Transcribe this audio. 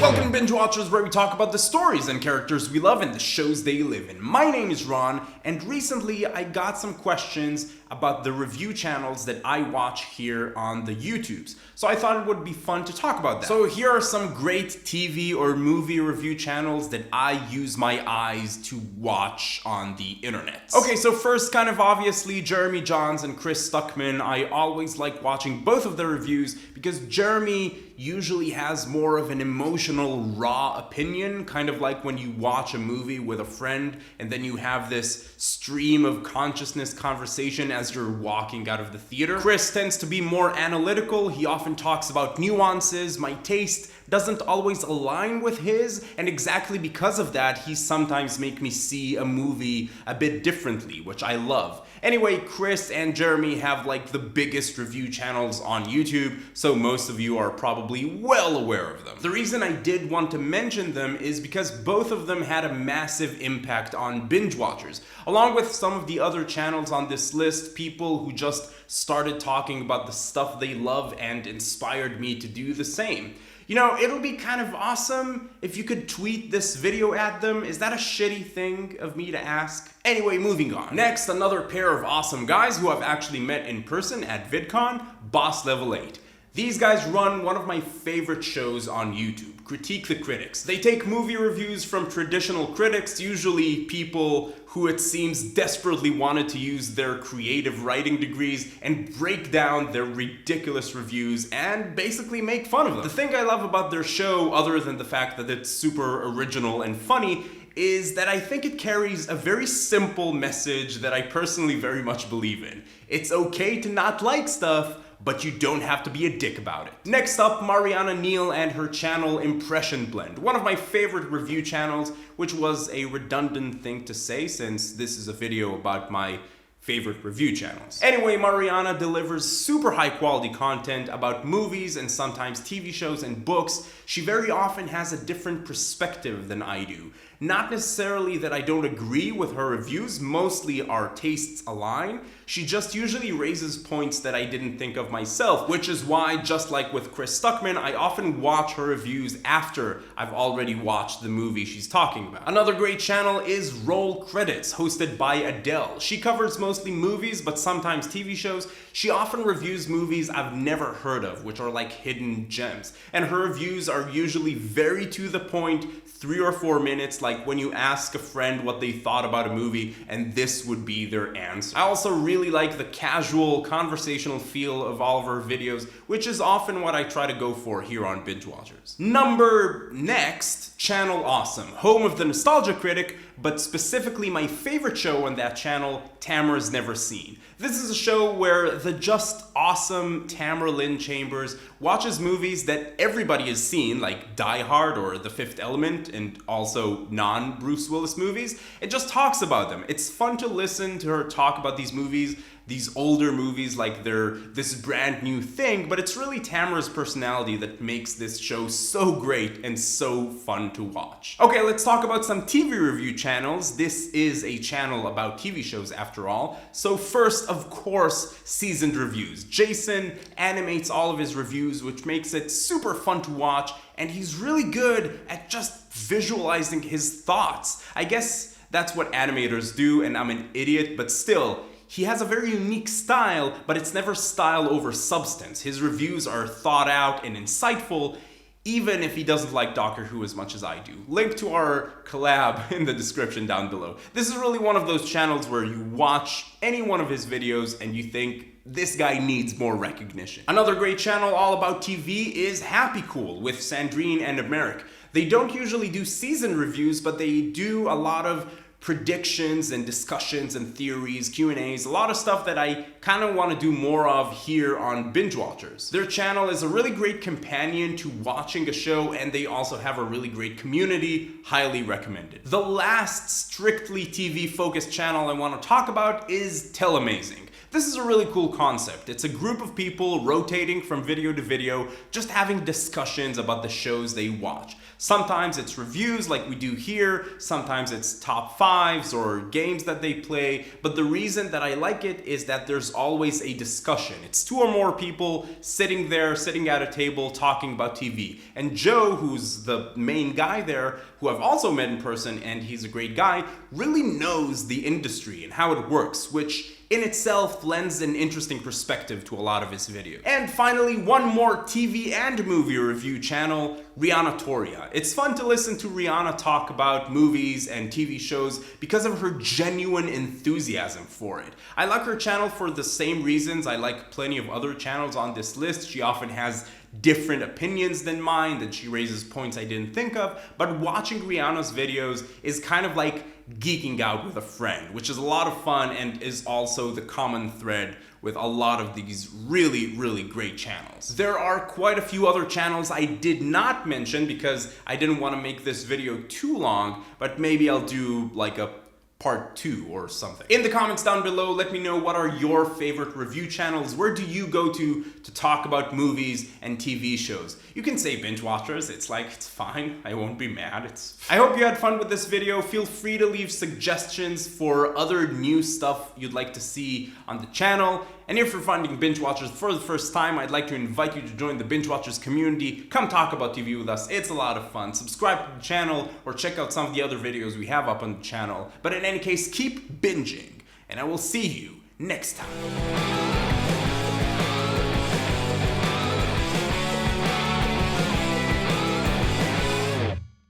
Welcome to Binge Watchers, where we talk about the stories and characters we love and the shows they live in. My name is Ron, and recently I got some questions about the review channels that I watch here on the YouTubes. So I thought it would be fun to talk about that. So here are some great TV or movie review channels that I use my eyes to watch on the internet. Okay, so first, kind of obviously, Jeremy Jahns and Chris Stuckman. I always like watching both of their reviews because Jeremy usually has more of an emotional, raw opinion, kind of like when you watch a movie with a friend and then you have this stream of consciousness conversation as you're walking out of the theater. Chris tends to be more analytical. He often talks about nuances. My taste doesn't always align with his, and exactly because of that, he sometimes make me see a movie a bit differently, which I love. Anyway, Chris and Jeremy have like the biggest review channels on YouTube, so most of you are probably well aware of them. The reason I did want to mention them is because both of them had a massive impact on binge watchers. Along with some of the other channels on this list, people who just started talking about the stuff they love and inspired me to do the same. You know, it'll be kind of awesome if you could tweet this video at them. Is that a shitty thing of me to ask? Anyway, moving on. Next, another pair of awesome guys who I've actually met in person at VidCon, Boss Level 8. These guys run one of my favorite shows on YouTube, Critique the Critics. They take movie reviews from traditional critics, usually people who it seems desperately wanted to use their creative writing degrees and break down their ridiculous reviews and basically make fun of them. The thing I love about their show, other than the fact that it's super original and funny, is that I think it carries a very simple message that I personally very much believe in. It's okay to not like stuff, but you don't have to be a dick about it. Next up, MarianaNeill and her channel Impression Blend, one of my favorite review channels, which was a redundant thing to say since this is a video about my favorite review channels. Anyway, Mariana delivers super high quality content about movies and sometimes TV shows and books. She very often has a different perspective than I do. Not necessarily that I don't agree with her reviews, mostly our tastes align. She just usually raises points that I didn't think of myself, which is why, just like with Chris Stuckman, I often watch her reviews after I've already watched the movie she's talking about. Another great channel is Roll Credits, hosted by Adele. She covers mostly movies, but sometimes TV shows. She often reviews movies I've never heard of, which are like hidden gems. And her reviews are usually very to the point, 3 or 4 minutes, like when you ask a friend what they thought about a movie, and this would be their answer. I also really like the casual, conversational feel of all of her videos, which is often what I try to go for here on Binge Watchers. Next, Channel Awesome, home of the Nostalgia Critic, but specifically my favorite show on that channel, Tamaras Never Seen. This is a show where the just awesome Tamara Lynn Chambers watches movies that everybody has seen, like Die Hard or The Fifth Element, and also non-Bruce Willis movies, and just talks about them. It's fun to listen to her talk about these movies, these older movies like they're this brand new thing, but it's really Tamara's personality that makes this show so great and so fun to watch. Okay, let's talk about some TV review channels. This is a channel about TV shows after all. So first, of course, Seasoned Reviews. Jason animates all of his reviews, which makes it super fun to watch, and he's really good at just visualizing his thoughts. I guess that's what animators do, and I'm an idiot, but still, he has a very unique style, but it's never style over substance. His reviews are thought out and insightful, even if he doesn't like Doctor Who as much as I do. Link to our collab in the description down below. This is really one of those channels where you watch any one of his videos and you think, this guy needs more recognition. Another great channel all about TV is Happy Cool with Sandrine and Americ. They don't usually do season reviews, but they do a lot of predictions and discussions and theories, Q&As, a lot of stuff that I kind of want to do more of here on Binge Watchers. Their channel is a really great companion to watching a show, and they also have a really great community, highly recommended. The last strictly TV focused channel I want to talk about is Telemazing. This is a really cool concept. It's a group of people rotating from video to video, just having discussions about the shows they watch. Sometimes it's reviews like we do here, sometimes it's top fives or games that they play, but the reason that I like it is that there's always a discussion. It's two or more people sitting at a table talking about TV. And Joe, who's the main guy there, who I've also met in person, and he's a great guy, really knows the industry and how it works, which in itself lends an interesting perspective to a lot of his videos. And finally, one more TV and movie review channel, Rihanna Toria. It's fun to listen to Rihanna talk about movies and TV shows because of her genuine enthusiasm for it. I like her channel for the same reasons I like plenty of other channels on this list. She often has different opinions than mine, that she raises points I didn't think of, but watching Rihanna's videos is kind of like geeking out with a friend, which is a lot of fun and is also the common thread with a lot of these really, really great channels. There are quite a few other channels I did not mention because I didn't want to make this video too long, but maybe I'll do like a part 2 or something. In the comments down below, let me know what are your favorite review channels. Where do you go to talk about movies and TV shows? You can say binge watchers, it's fine, I won't be mad. I hope you had fun with this video. Feel free to leave suggestions for other new stuff you'd like to see on the channel. And if you're finding Binge Watchers for the first time, I'd like to invite you to join the Binge Watchers community. Come talk about TV with us, it's a lot of fun. Subscribe to the channel or check out some of the other videos we have up on the channel. But in any case, keep binging, and I will see you next time.